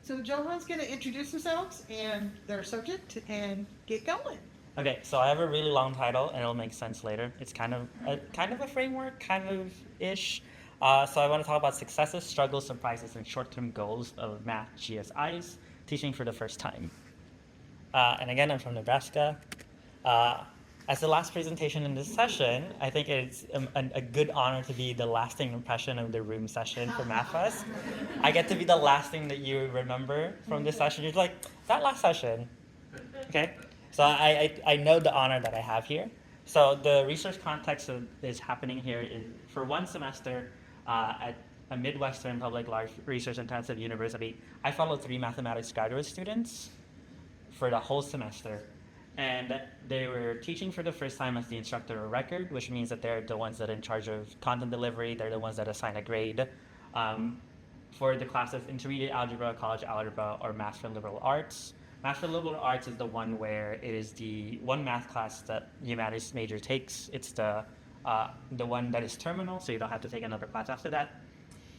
So Johan's going to introduce themselves and their subject and get going. Okay, so I have a really long title, and it'll make sense later. It's kind of a framework, kind of ish. So I want to talk about successes, struggles, surprises, and short-term goals of math GSIs, teaching for the first time. And again, I'm from Nebraska. Uh, as the last presentation in this session, I think it's a good honor to be the lasting impression of the RUME session for MathFest. I get to be the last thing that you remember from this session. You're like, that last session. Okay, so I know the honor that I have here. So the research context is happening here for one semester at a Midwestern public large research intensive university. I followed 3 mathematics graduate students for the whole semester. And they were teaching for the first time as the instructor of record, which means that they're the ones that are in charge of content delivery. They're the ones that assign a grade for the classes Intermediate Algebra, College Algebra, or Math for Liberal Arts. Math for Liberal Arts is the one where it is the one math class that humanities major takes. It's the one that is terminal, so you don't have to take another class after that.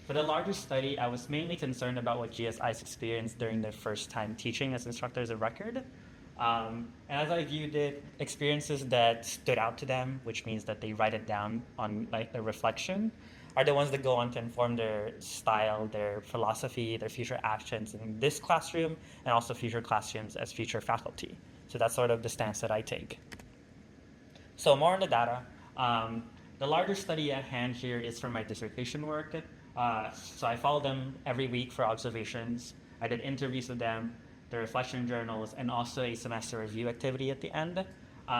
For the larger study, I was mainly concerned about what GSIs experienced during their first time teaching as instructors of record. And as I viewed it, experiences that stood out to them, which means that they write it down on like a reflection, are the ones that go on to inform their style, their philosophy, their future actions in this classroom, and also future classrooms as future faculty. So that's sort of the stance that I take. So more on the data. The larger study at hand here is for my dissertation work. So I follow them every week for observations. I did interviews with them, the reflection journals, and also a semester review activity at the end.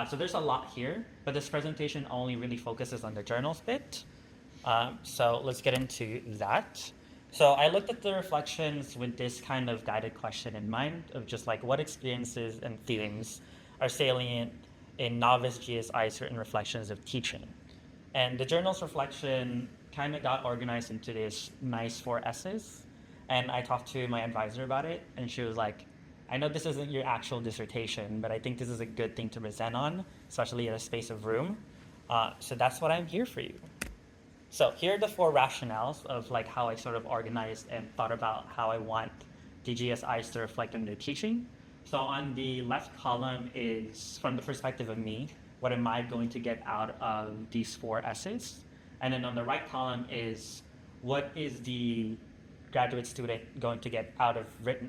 So there's a lot here, but this presentation only really focuses on the journals bit. So let's get into that. So I looked at the reflections with this kind of guided question in mind of just like what experiences and themes are salient in novice GSI certain reflections of teaching. And the journal's reflection kind of got organized into this nice 4 essays. And I talked to my advisor about it, and she was like, I know this isn't your actual dissertation, but I think this is a good thing to present on, especially in a space of RUME. So that's what I'm here for you. So here are the 4 rationales of like how I sort of organized and thought about how I want the GSIs to reflect in their teaching. So on the left column is from the perspective of me, what am I going to get out of these 4 essays? And then on the right column is what is the graduate student going to get out of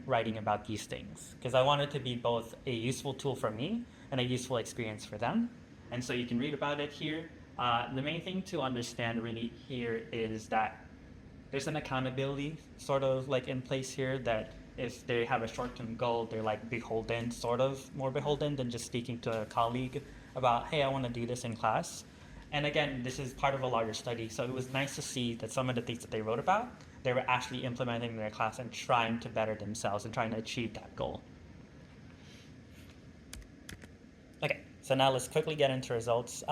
writing about these things? Because I want it to be both a useful tool for me and a useful experience for them. And so you can read about it here. The main thing to understand really here is that there's an accountability sort of like in place here that if they have a short-term goal, they're like beholden, sort of more beholden than just speaking to a colleague about, hey, I want to do this in class. And again, this is part of a larger study, so it was nice to see that some of the things that they wrote about, they were actually implementing in their class and trying to better themselves and trying to achieve that goal. Okay, so now let's quickly get into results.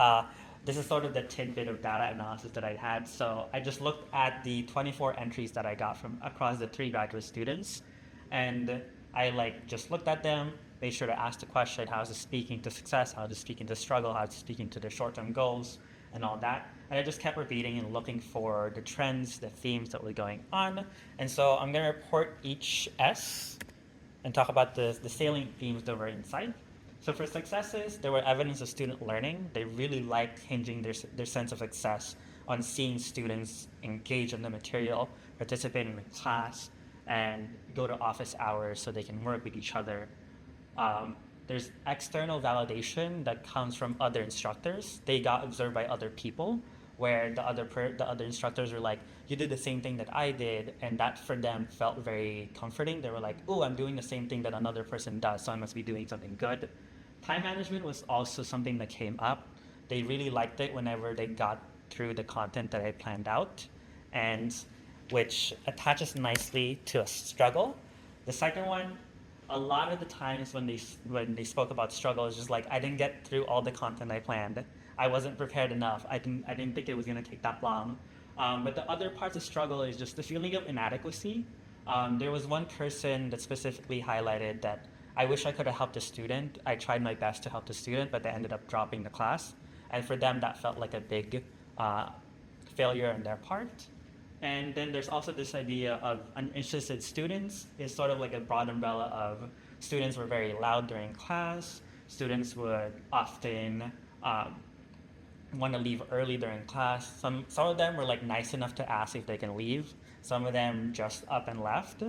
This is sort of the tidbit of data analysis that I had. So I just looked at the 24 entries that I got from across the 3 graduate students, and I just looked at them, made sure to ask the question, how is it speaking to success, how is it speaking to struggle, how is it speaking to their short-term goals, and all that. And I just kept repeating and looking for the trends, the themes that were going on. And so I'm going to report each S and talk about the salient themes that were inside. So for successes, there were evidence of student learning. They really liked hinging their sense of success on seeing students engage in the material, participate in the class, and go to office hours so they can work with each other. There's external validation that comes from other instructors. They got observed by other people, where the other instructors were like, you did the same thing that I did, and that for them felt very comforting. They were like, oh, I'm doing the same thing that another person does, so I must be doing something good. Time management was also something that came up. They really liked it whenever they got through the content that I planned out, and which attaches nicely to a struggle. The second one, a lot of the times when they spoke about struggle, it's just like, I didn't get through all the content I planned. I wasn't prepared enough. I didn't think it was going to take that long. But the other parts of struggle is just the feeling of inadequacy. There was one person that specifically highlighted that I wish I could have helped a student. I tried my best to help the student, but they ended up dropping the class. And for them, that felt like a big failure on their part. And then there's also this idea of uninterested students is sort of like a broad umbrella of students were very loud during class, students would often want to leave early during class. Some of them were like nice enough to ask if they can leave. Some of them just up and left.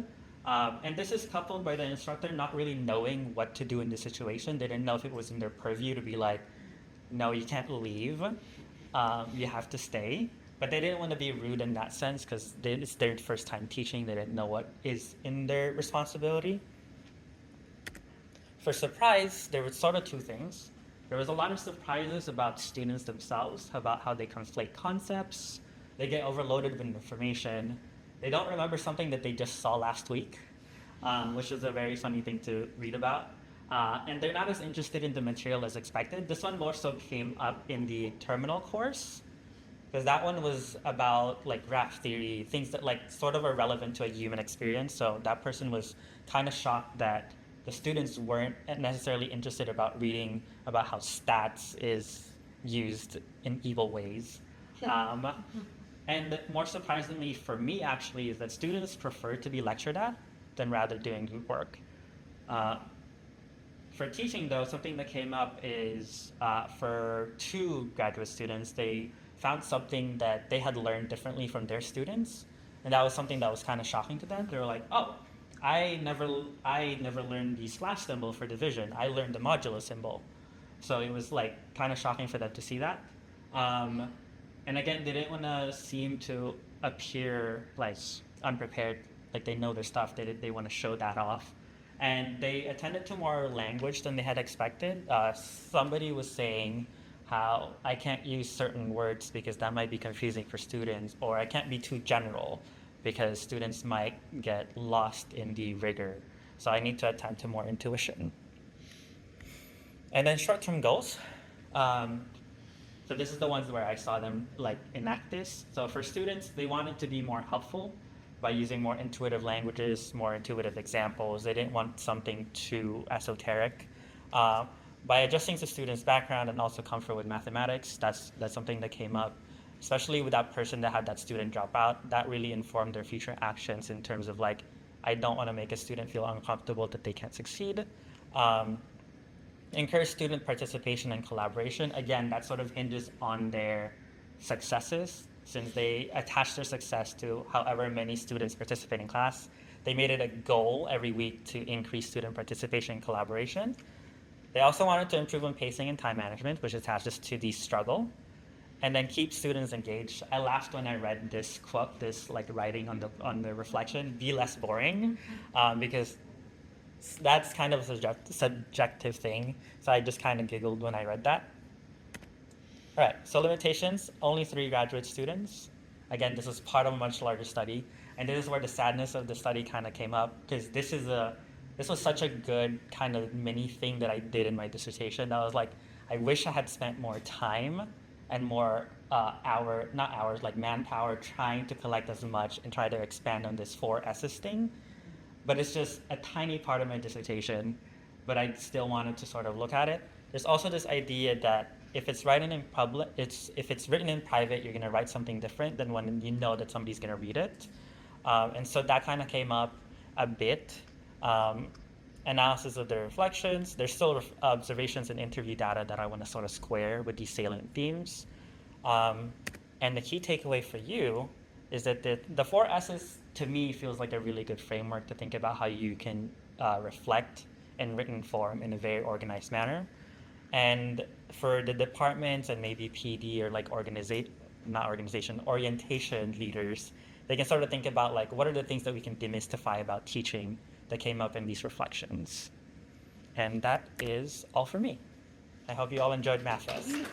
And this is coupled by the instructor not really knowing what to do in this situation. They didn't know if it was in their purview to be like, no, you can't leave. You have to stay. But they didn't want to be rude in that sense because it's their first time teaching. They didn't know what is in their responsibility. For surprise, there were sort of two things. There was a lot of surprises about students themselves, about how they conflate concepts. They get overloaded with information. They don't remember something that they just saw last week, which is a very funny thing to read about. And they're not as interested in the material as expected. This one more so came up in the terminal course, because that one was about like graph theory, things that like sort of are relevant to a human experience. So that person was kind of shocked that the students weren't necessarily interested about reading about how stats is used in evil ways. And more surprisingly for me actually is that students prefer to be lectured at than rather doing group work. For teaching though, something that came up is for two graduate students, they found something that they had learned differently from their students. And that was something that was kind of shocking to them. They were like, oh, I never learned the slash symbol for division. I learned the modulo symbol. So it was like kind of shocking for them to see that. And again, they didn't want to seem to appear like unprepared, like they know their stuff. They want to show that off. And they attended to more language than they had expected. Somebody was saying how I can't use certain words because that might be confusing for students, or I can't be too general because students might get lost in the rigor. So I need to attend to more intuition. And then short-term goals. So this is the ones where I saw them like enact this. So for students, they wanted to be more helpful by using more intuitive languages, more intuitive examples. They didn't want something too esoteric. By adjusting to students' background and also comfort with mathematics, that's something that came up, especially with that person that had that student drop out. That really informed their future actions in terms of like, I don't want to make a student feel uncomfortable that they can't succeed. Encourage student participation and collaboration. Again, that sort of hinges on their successes. Since they attach their success to however many students participate in class, they made it a goal every week to increase student participation and collaboration. They also wanted to improve on pacing and time management, which attaches to the struggle, and then keep students engaged. I laughed when I read this quote, this like writing on the reflection, be less boring, because that's kind of a subjective thing. So I just kind of giggled when I read that. All right, so limitations, only 3 graduate students. Again, this is part of a much larger study. And this is where the sadness of the study kind of came up, because this was such a good kind of mini thing that I did in my dissertation. That was like, I wish I had spent more time and more manpower trying to collect as much and try to expand on this 4 S's thing. But it's just a tiny part of my dissertation, but I still wanted to sort of look at it. There's also this idea that if it's written in public, if it's written in private, you're gonna write something different than when you know that somebody's gonna read it. And so that kind of came up a bit. Analysis of the reflections. There's still observations and interview data that I want to sort of square with these salient themes. And the key takeaway for you is that the 4 S's to me feels like a really good framework to think about how you can reflect in written form in a very organized manner. And for the departments and maybe PD or like orientation leaders, they can sort of think about like, what are the things that we can demystify about teaching that came up in these reflections. And that is all for me. I hope you all enjoyed MathFest.